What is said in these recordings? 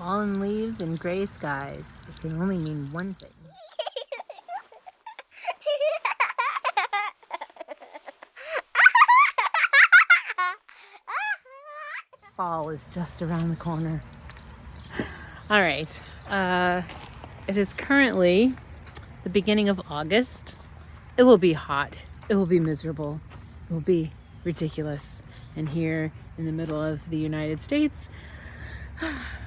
Fallen leaves and gray skies. It can only mean one thing. Fall is just around the corner. All right. It is currently the beginning of August. It will be hot. It will be miserable. It will be ridiculous. And here in the middle of the United States,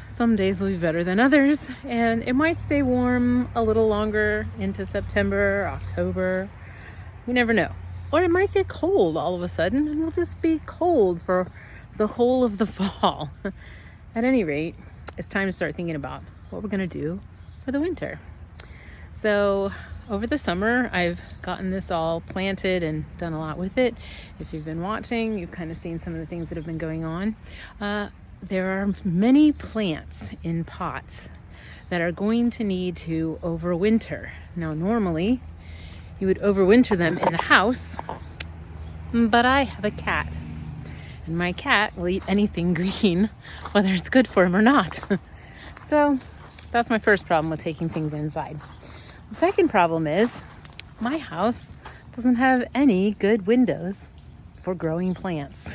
some days will be better than others, and it might stay warm a little longer into September, October. You never know. Or it might get cold all of a sudden, and it'll just be cold for the whole of the fall. At any rate, it's time to start thinking about what we're going to do for the winter. So over the summer, I've gotten this all planted and done a lot with it. If you've been watching, you've kind of seen some of the things that have been going on. There are many plants in pots that are going to need to overwinter. Now, normally you would overwinter them in the house, but I have a cat, and my cat will eat anything green, whether it's good for him or not. So that's my first problem with taking things inside. The second problem is my house doesn't have any good windows for growing plants.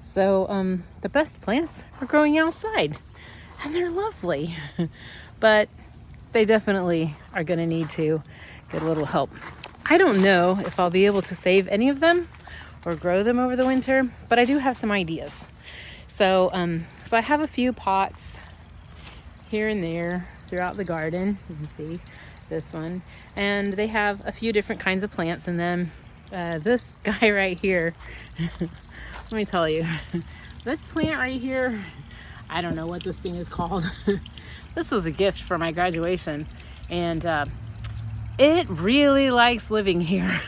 So the best plants are growing outside, and they're lovely, but they definitely are going to need to get a little help. I don't know if I'll be able to save any of them or grow them over the winter, but I do have some ideas. So I have a few pots here and there throughout the garden. You can see this one, and they have a few different kinds of plants in them. This guy right here, let me tell you, this plant right here, I don't know what this thing is called. This was a gift for my graduation, and it really likes living here.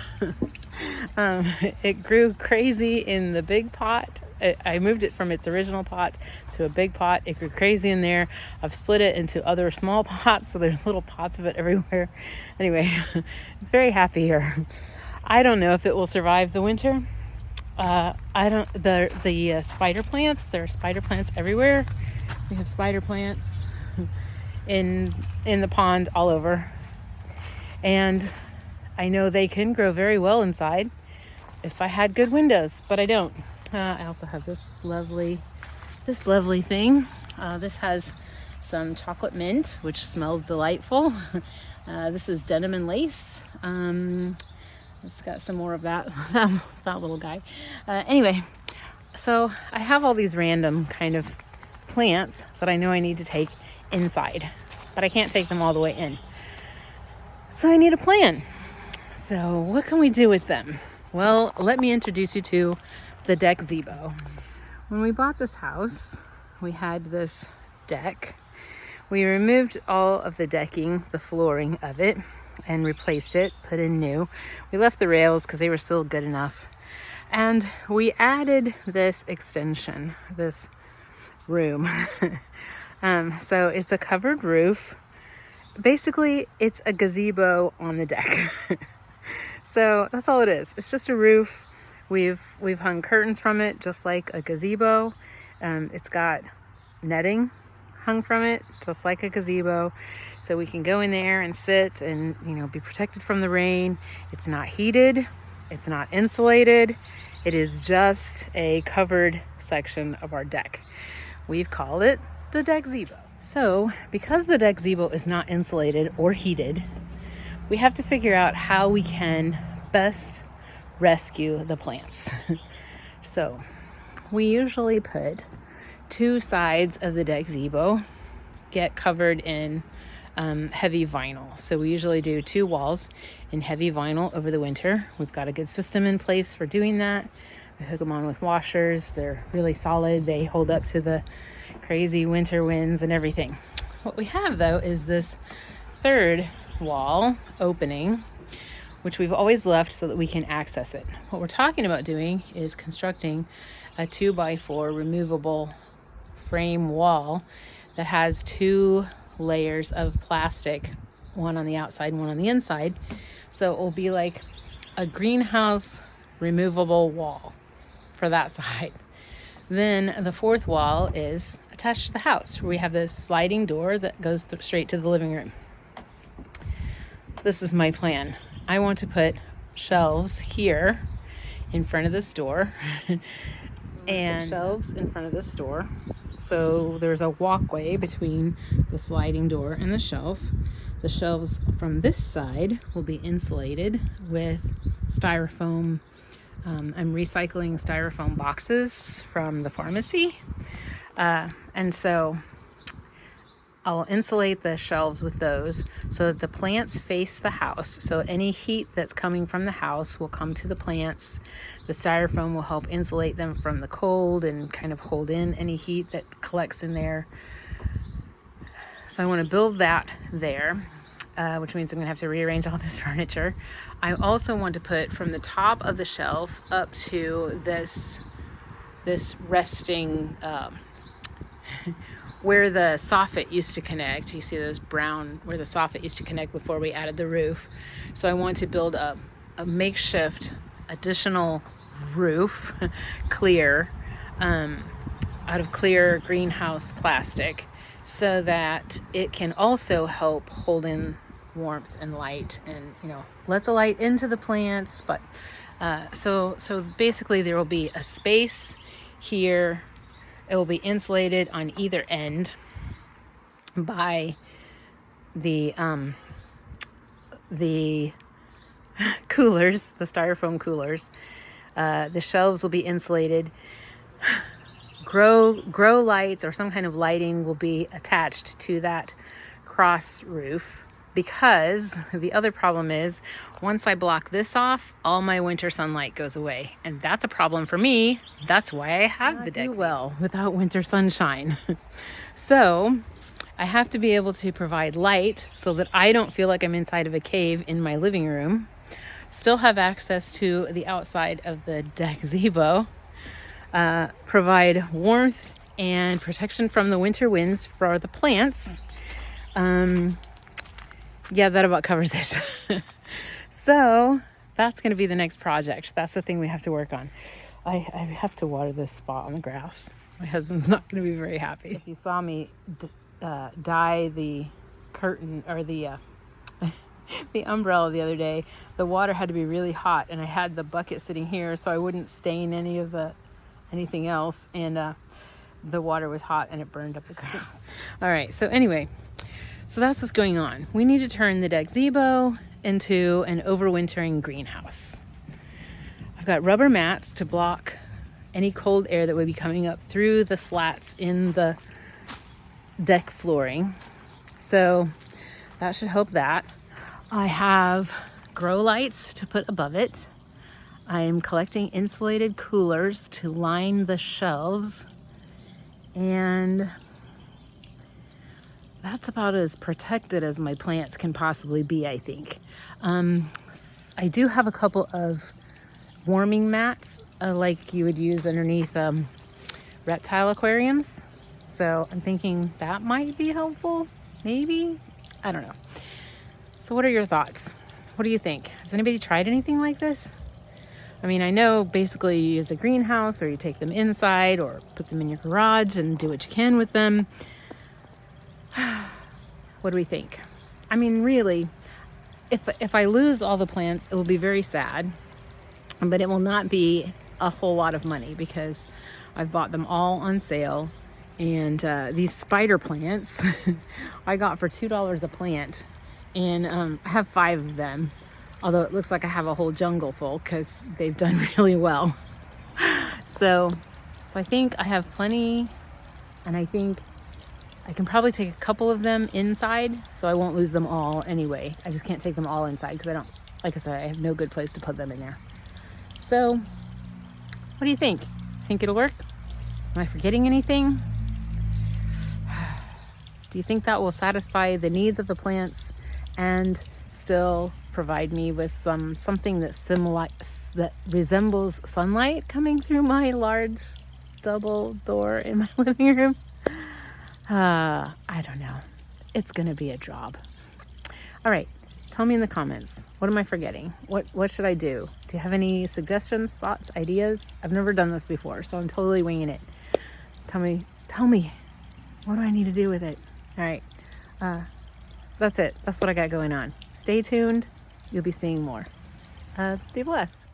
It grew crazy in the big pot. I moved it from its original pot to a big pot. It grew crazy in there. I've split it into other small pots, so there's little pots of it everywhere. Anyway, it's very happy here. I don't know if it will survive the winter. The spider plants, there are spider plants everywhere. We have spider plants in the pond all over. And I know they can grow very well inside if I had good windows, but I don't. I also have this lovely thing. This has some chocolate mint, which smells delightful. This is denim and lace. It's got some more of that little guy. Anyway, so I have all these random kind of plants that I know I need to take inside, but I can't take them all the way in. So I need a plan. So what can we do with them? Well, let me introduce you to the deck zebo. When we bought this house, we had this deck. We removed all of the decking, the flooring of it, and replaced it, put in new. We left the rails because they were still good enough. And we added this extension, this room. So it's a covered roof. Basically, it's a gazebo on the deck. So that's all it is. It's just a roof. We've hung curtains from it, just like a gazebo. It's got netting hung from it, just like a gazebo. So we can go in there and sit and, be protected from the rain. It's not heated. It's not insulated. It is just a covered section of our deck. We've called it the deck zebo. So because the deck zebo is not insulated or heated, we have to figure out how we can best rescue the plants. So we usually put two sides of the deck zebo get covered in heavy vinyl. So we usually do two walls in heavy vinyl over the winter. We've got a good system in place for doing that. We hook them on with washers. They're really solid. They hold up to the crazy winter winds and everything. What we have though is this third wall opening, which we've always left so that we can access it. What we're talking about doing is constructing a 2x4 removable frame wall that has two layers of plastic, one on the outside and one on the inside. So it will be like a greenhouse removable wall for that side. Then the fourth wall is a attached to the house. We have this sliding door that goes straight to the living room. This is my plan. I want to put shelves here in front of this door and shelves in front of this door. So there's a walkway between the sliding door and the shelf. The shelves from this side will be insulated with styrofoam. I'm recycling styrofoam boxes from the pharmacy. And so I'll insulate the shelves with those so that the plants face the house. So any heat that's coming from the house will come to the plants. The styrofoam will help insulate them from the cold and kind of hold in any heat that collects in there. So I want to build that there, which means I'm going to have to rearrange all this furniture. I also want to put from the top of the shelf up to this resting where the soffit used to connect. You see those brown, where the soffit used to connect before we added the roof. So I want to build a makeshift additional roof, clear, out of clear greenhouse plastic, so that it can also help hold in warmth and light and, let the light into the plants. But so basically there will be a space here. It will be insulated on either end by the coolers, the styrofoam coolers. The shelves will be insulated. Grow lights or some kind of lighting will be attached to that cross roof, because the other problem is once I block this off, all my winter sunlight goes away, and that's a problem for me. That's why I have the deck. Do well without winter sunshine. So I have to be able to provide light so that I don't feel like I'm inside of a cave in my living room. Still have access to the outside of the deck zebo. Provide warmth and protection from the winter winds for the plants. Yeah, that about covers it. So that's going to be the next project. That's the thing we have to work on. I have to water this spot on the grass. My husband's not going to be very happy. If you saw me dye the curtain or the umbrella the other day, the water had to be really hot, and I had the bucket sitting here so I wouldn't stain anything else, and the water was hot and it burned up the grass. All right, so anyway, so that's what's going on. We need to turn the deck zebo into an overwintering greenhouse. I've got rubber mats to block any cold air that would be coming up through the slats in the deck flooring. So that should help that. I have grow lights to put above it. I am collecting insulated coolers to line the shelves, and that's about as protected as my plants can possibly be, I think. I do have a couple of warming mats like you would use underneath reptile aquariums. So I'm thinking that might be helpful, maybe? I don't know. So what are your thoughts? What do you think? Has anybody tried anything like this? I mean, I know basically you use a greenhouse, or you take them inside or put them in your garage and do what you can with them. What do we think? I mean, really, if I lose all the plants, it will be very sad, but it will not be a whole lot of money because I've bought them all on sale. And these spider plants I got for $2 a plant, and I have 5 of them, although it looks like I have a whole jungle full because they've done really well. So I think I have plenty, and I think I can probably take a couple of them inside, so I won't lose them all anyway. I just can't take them all inside because like I said, I have no good place to put them in there. So what do you think? Think it'll work? Am I forgetting anything? Do you think that will satisfy the needs of the plants and still provide me with something that resembles sunlight coming through my large double door in my living room? I don't know. It's gonna be a job. All right, tell me in the comments. What am I forgetting? What should I do? Do you have any suggestions, thoughts, ideas? I've never done this before, so I'm totally winging it. Tell me What do I need to do with it? All right. That's it. That's what I got going on. Stay tuned. You'll be seeing more. Be blessed.